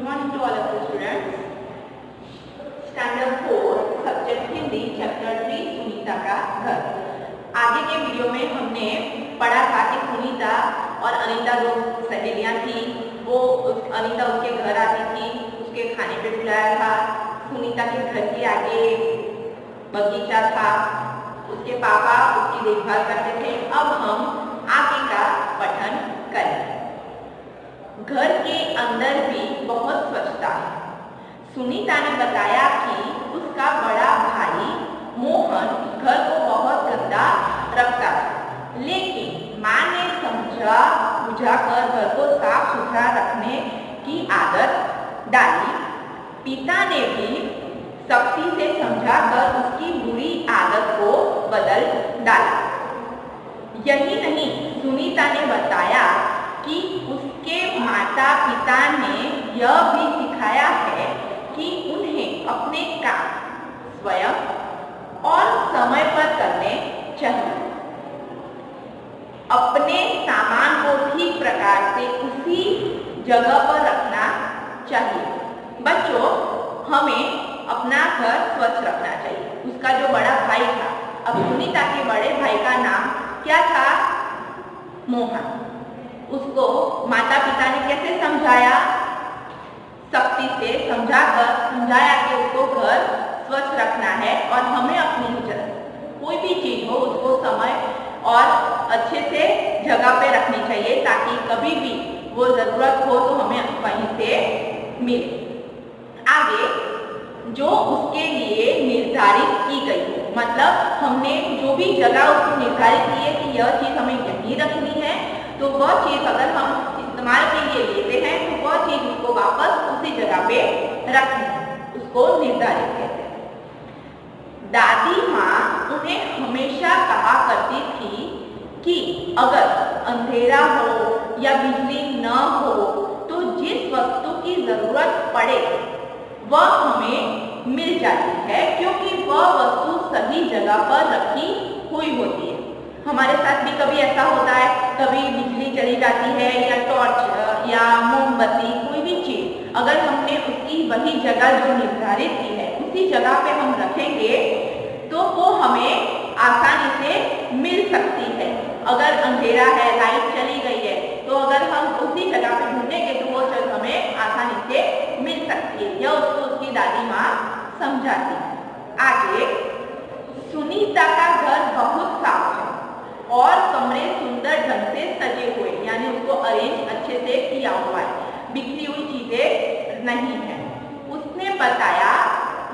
morning to all of the students. Standard 4 subject Hindi chapter 3 Sunita का घर। आगे के वीडियो में हमने पढ़ा था कि सुनीता और अनीता दो सहेलियां थी। वो अनीता उसके घर आती थी, उसके खाने पे बुलाया था। सुनीता के घर के आगे बगीचा था, उसके पापा उसकी देखभाल करते थे। अब हम आगे का पठन करें। घर के अंदर भी बहुत स्वच्छता है। सुनीता ने बताया कि उसका बड़ा भाई मोहन घर को बहुत गंदा रखता था, लेकिन माँ ने समझा बुझाकर घर को साफ सुथरा रखने की आदत डाली। पिता ने भी सख्ती से समझाकर उसकी बुरी आदत को बदल डाला। यही नहीं, सुनीता ने बताया कि उसके माता पिता ने यह भी सिखाया है कि उन्हें अपने काम स्वयं और समय पर करने चाहिए। अपने सामान को ठीक प्रकार से उसी जगह पर रखना चाहिए। बच्चों, हमें अपना घर स्वच्छ रखना चाहिए। उसका जो बड़ा भाई था, अब सुनीता के बड़े भाई का नाम क्या था? मोहन। उसको माता पिता ने कैसे समझाया? सख्ती से समझाया कि उसको घर स्वच्छ रखना है और हमें अपनी कोई भी चीज हो उसको समय और अच्छे से जगह पे रखनी चाहिए, ताकि कभी भी वो जरूरत हो तो हमें वहीं से मिले। आगे जो उसके लिए निर्धारित की गई हो, मतलब हमने जो भी जगह उसको निर्धारित की है कि यह चीज हमें यहीं रखनी है, तो वह चीज अगर हम इस्तेमाल के लिए लेते हैं तो वह चीज उसको वापस उसी जगह पे रखनी है, उसको निर्धारित कहते हैं। दादी माँ उन्हें हमेशा कहा करती थी कि अगर अंधेरा हो या बिजली न हो तो जिस वस्तु की जरूरत पड़े वह हमें मिल जाती है, क्योंकि वह वस्तु सही जगह पर रखी हुई होती है। हमारे साथ भी कभी ऐसा होता है, कभी बिजली चली जाती है या टॉर्च या मोमबत्ती, कोई भी चीज अगर हमने उसकी वही जगह जो निर्धारित की है उसी जगह पे हम रखेंगे तो वो हमें आसानी से मिल सकती है। अगर अंधेरा है, लाइट चली गई है, तो अगर हम उसी जगह पे ढूंढेंगे तो वो चीज हमें आसानी से मिल सकती है। यह उसको उसकी दादी माँ समझाती है। आगे, सुनीता का घर बहुत साफ है और कमरे सुंदर ढंग से सजे हुए, यानी उसको अरेंज अच्छे से किया हुआ है, बिखरी हुई चीजें नहीं है। उसने बताया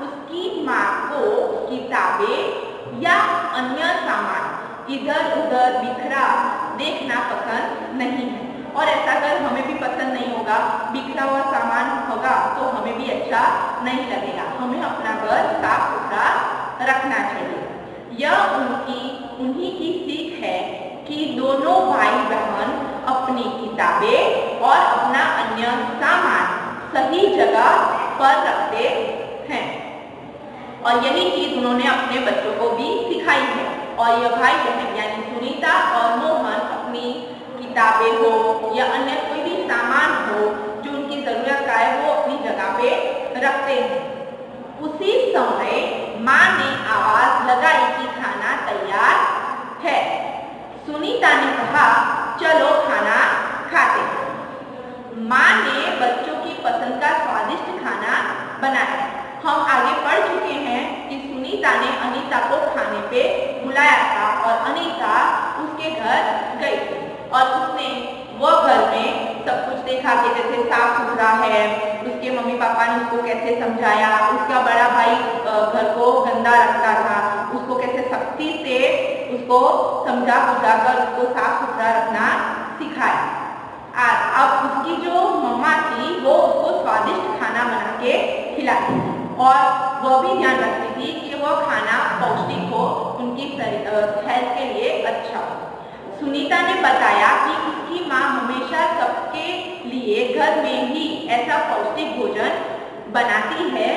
उसकी माँ को किताबें या अन्य सामान इधर उधर बिखरा देखना पसंद नहीं है, और ऐसा अगर हमें भी पसंद नहीं होगा, बिखरा हुआ सामान होगा तो हमें भी अच्छा नहीं लगेगा। हमें अपना घर साफ सुथरा रखना चाहिए। यह उन्हीं की सीख है कि दोनों भाई बहन अपनी किताबें और अपना अन्य सामान सही जगह पर रखते हैं, और यही चीज उन्होंने अपने बच्चों को भी सिखाई है। और यह भाई बहन यानी सुनीता और मोहन अपनी किताबें हो या अन्य कोई भी सामान हो जो उनकी जरूरत का है वो अपनी जगह पे रखते हैं। उसी समय माँ ने आवाज लगाई कि खाना तैयार है। सुनीता ने कहा, चलो खाना खाते हैं। माँ ने बच्चों की पसंद का स्वादिष्ट खाना बनाया। हम आगे पढ़ चुके हैं कि सुनीता ने अनीता को खाने पे बुलाया था और अनीता उसके घर गई थी, और उसने वह घर में सब कुछ देखा कि जैसे साफ सुथरा है, उसके मम्मी पापा ने उसको कैसे समझाया, उसका बड़ा भाई घर को गंदा रखता था, उसको कैसे सख्ती से उसको समझा बुझाकर उसको साफ सुथरा रखना सिखाया। अब उसकी जो मम्मा थी वो उसको स्वादिष्ट खाना बना के खिलाती थी, और वह भी ध्यान रखती थी कि वह खाना पौष्टिक हो, उनकी हेल्थ के लिए अच्छा हो। सुनीता ने बताया कि उसकी माँ हमेशा सबके लिए घर में ही ऐसा पौष्टिक भोजन बनाती है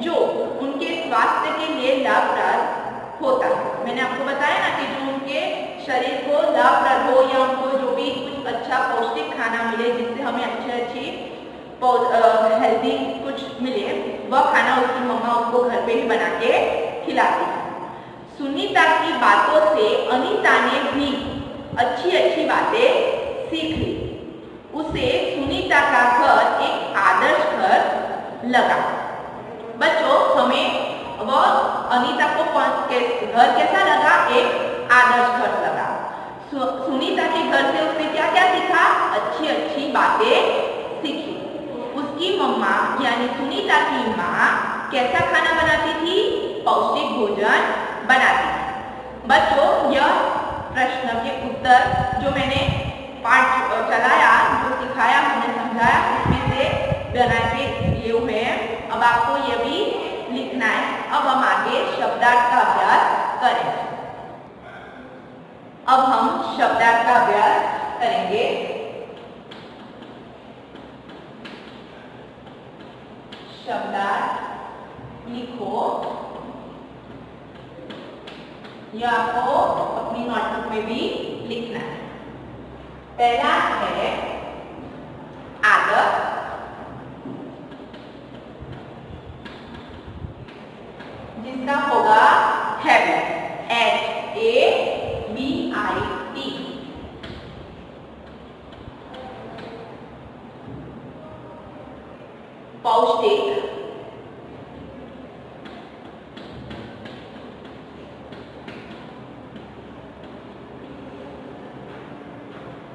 जो उनके स्वास्थ्य के लिए लाभप्रद होता है। मैंने आपको बताया ना कि जो उनके शरीर को लाभप्रद हो या उनको जो भी कुछ अच्छा पौष्टिक खाना मिले जिससे हमें अच्छी हेल्दी कुछ मिले, वह खाना उसकी मम्मा उसको घर पे ही बना के खिलाती है। सुनीता की बातों से अनीता ने भी अच्छी अच्छी बातें सीख ली। उसे सुनीता का घर एक आदर्श घर लगा। बच्चों, हमें वह अनीता को घर कैसा लगा? एक आदर्श घर लगा। सुनीता के घर से उसने क्या क्या सीखा? अच्छी अच्छी बातें सीखी। उसकी मम्मा यानी सुनीता की माँ कैसा खाना बनाती थी? पौष्टिक भोजन बनाती थी। बच्चों, यह प्रश्न के उत्तर जो मैंने पाठ चलाया, जो सिखाया, हमने समझाया, उसमें से बना के लिए हुए हैं। अब आपको यह भी लिखना है। अब हम आगे शब्दार्थ का अभ्यास करेंगे। अब हम शब्दार्थ का अभ्यास करेंगे। शब्दार्थ लिखो। यह आपको अपनी नोटबुक में भी लिखना है। पहला है आदत, जिसका होगा हैबिट, HABIT। पौष्टिक,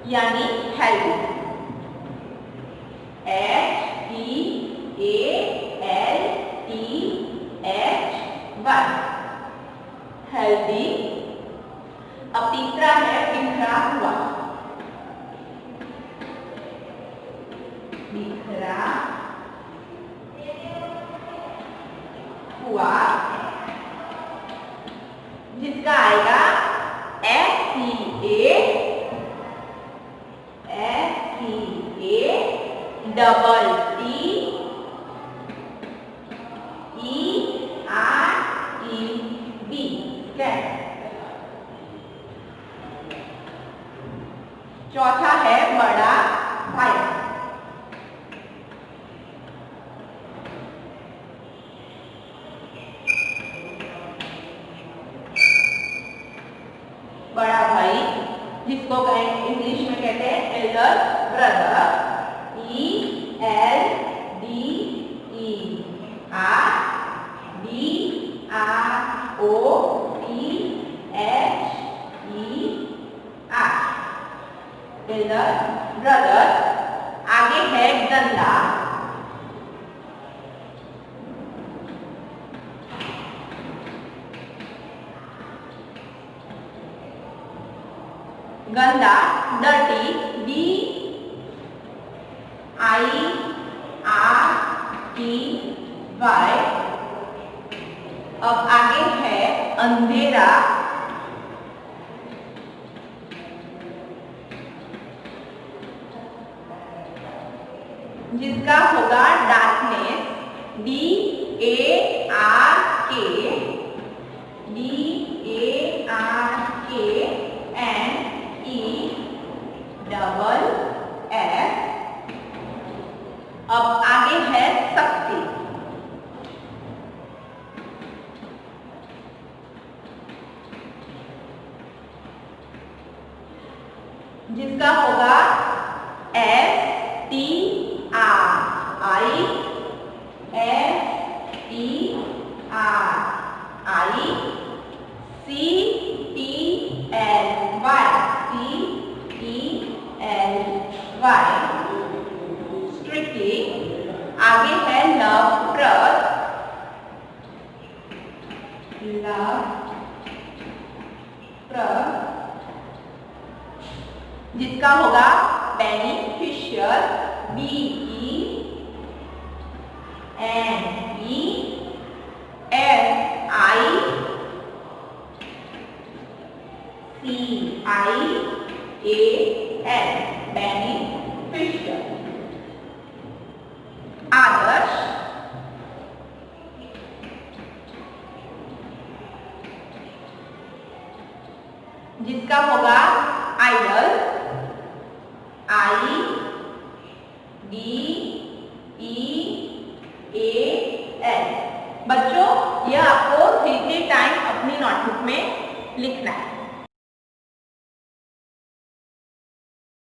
यानी हेल्दी, HEALTHY, हेल्दी। अब तीसरा है बिखरा हुआ, बिखरा हुआ, जिसका आएगा SCATEERED। चौथा है बड़ा भाई, बड़ा भाई, जिसको इंग्लिश में कहते हैं Elder brother, ELDERBROTHER, Elder brother. आगे है गंदा, गंदा, डर्टी, DIRTY। अब आगे है अंधेरा, जिसका होगा डार्कनेस, DARKNESS। अब आगे है शक्ति, जिसका होगा STREETLY, स्ट्रिक्टली। आगे है लवप्रद, जिसका होगा बेनिफिशियल, BENEFICIAL, बेनिफिशियल। आदर्श, जिसका होगा आइडल, IDLE, बच्चों, यह आपको 3 टाइम अपनी नोटबुक में लिखना है।